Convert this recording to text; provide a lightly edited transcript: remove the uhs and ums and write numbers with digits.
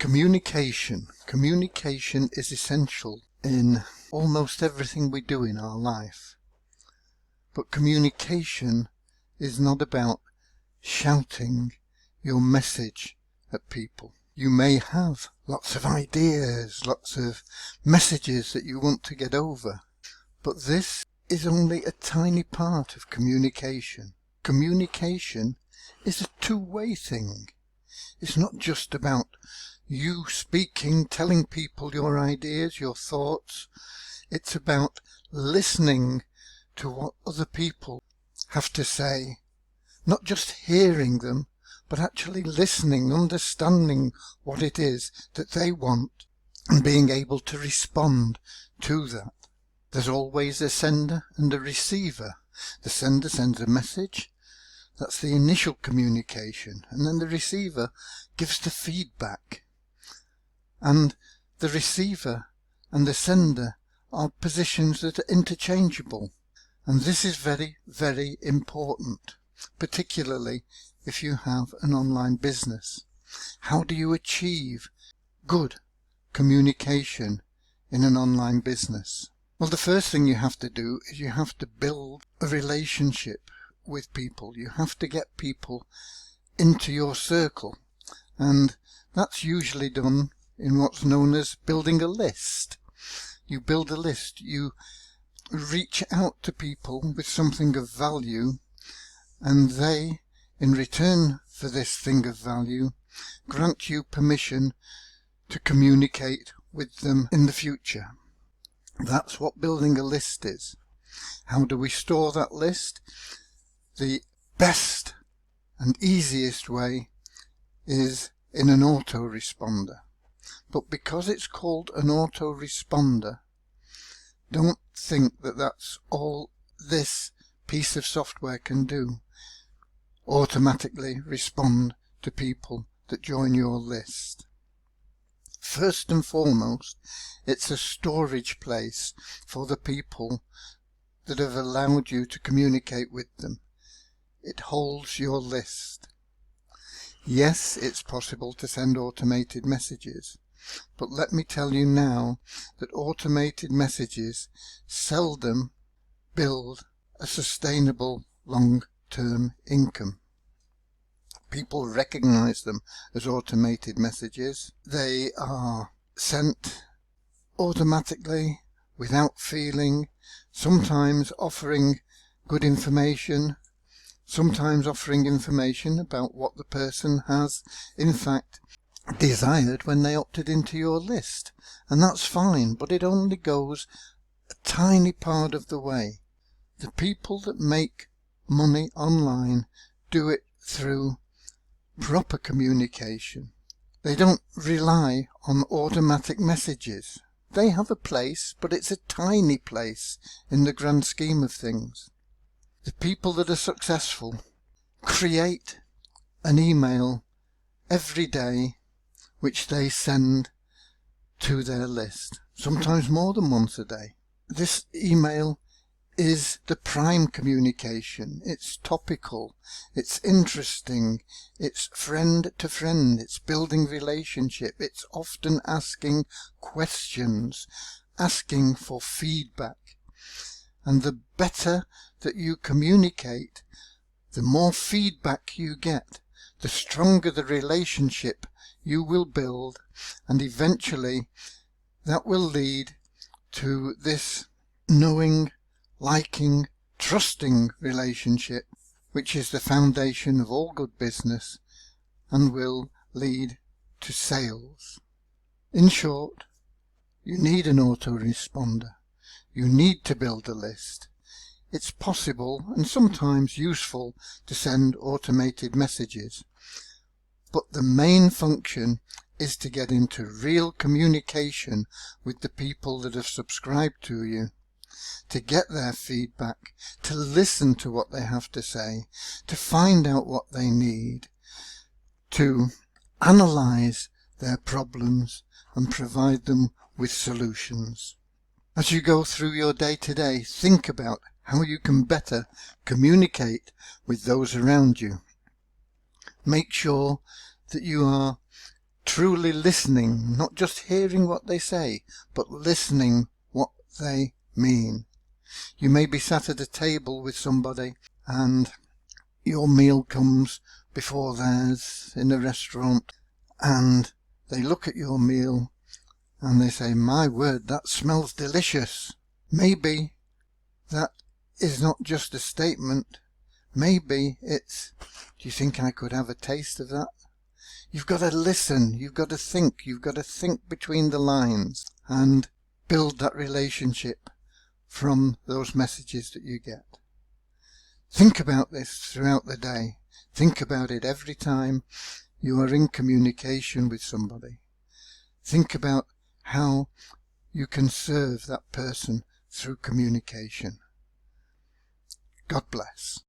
Communication. Communication is essential in almost everything we do in our life. But communication is not about shouting your message at people. You may have lots of ideas, lots of messages that you want to get over, but this is only a tiny part of communication. Communication is a two-way thing. It's not just about you speaking, telling people your ideas, your thoughts. It's about listening to what other people have to say, not just hearing them, but actually listening, understanding what it is that they want and being able to respond to that. There's always a sender and a receiver. The sender sends a message. That's the initial communication, and then the receiver gives the feedback. And the receiver and the sender are positions that are interchangeable. And this is very, very important, particularly if you have an online business. How do you achieve good communication in an online business? Well, the first thing you have to do is you have to build a relationship with people. You have to get people into your circle, and that's usually done in what's known as building a list. You build a list, you reach out to people with something of value, and they, in return for this thing of value, grant you permission to communicate with them in the future. That's what building a list is. How do we store that list? The best and easiest way is in an autoresponder. But because it's called an autoresponder, don't think that that's all this piece of software can do. Automatically respond to people that join your list. First and foremost, it's a storage place for the people that have allowed you to communicate with them. It holds your list. Yes, it's possible to send automated messages, but let me tell you now that automated messages seldom build a sustainable long-term income. People recognize them as automated messages. They are sent automatically, without feeling, sometimes offering good information, sometimes offering information about what the person has in fact desired when they opted into your list. And that's fine, but it only goes a tiny part of the way. The people that make money online do it through proper communication. They don't rely on automatic messages. They have a place, but it's a tiny place in the grand scheme of things. The people that are successful create an email every day which they send to their list, sometimes more than once a day. This email is the prime communication. It's topical, it's interesting, it's friend to friend, it's building relationship, it's often asking questions, asking for feedback. And the better that you communicate, the more feedback you get, the stronger the relationship you will build, and eventually that will lead to this knowing, liking, trusting relationship, which is the foundation of all good business and will lead to sales. In short, you need an autoresponder. You need to build a list. It's possible and sometimes useful to send automated messages, but the main function is to get into real communication with the people that have subscribed to you, to get their feedback, to listen to what they have to say, to find out what they need, to analyze their problems and provide them with solutions. As you go through your day-to-day, think about how you can better communicate with those around you. Make sure that you are truly listening, not just hearing what they say, but listening what they mean. You may be sat at a table with somebody and your meal comes before theirs in a restaurant, and they look at your meal and they say, "My word, that smells delicious." Maybe that is not just a statement. Maybe it's, "Do you think I could have a taste of that?" You've got to listen, you've got to think between the lines and build that relationship from those messages that you get. Think about this throughout the day. Think about it every time you are in communication with somebody. Think about how you can serve that person through communication. God bless.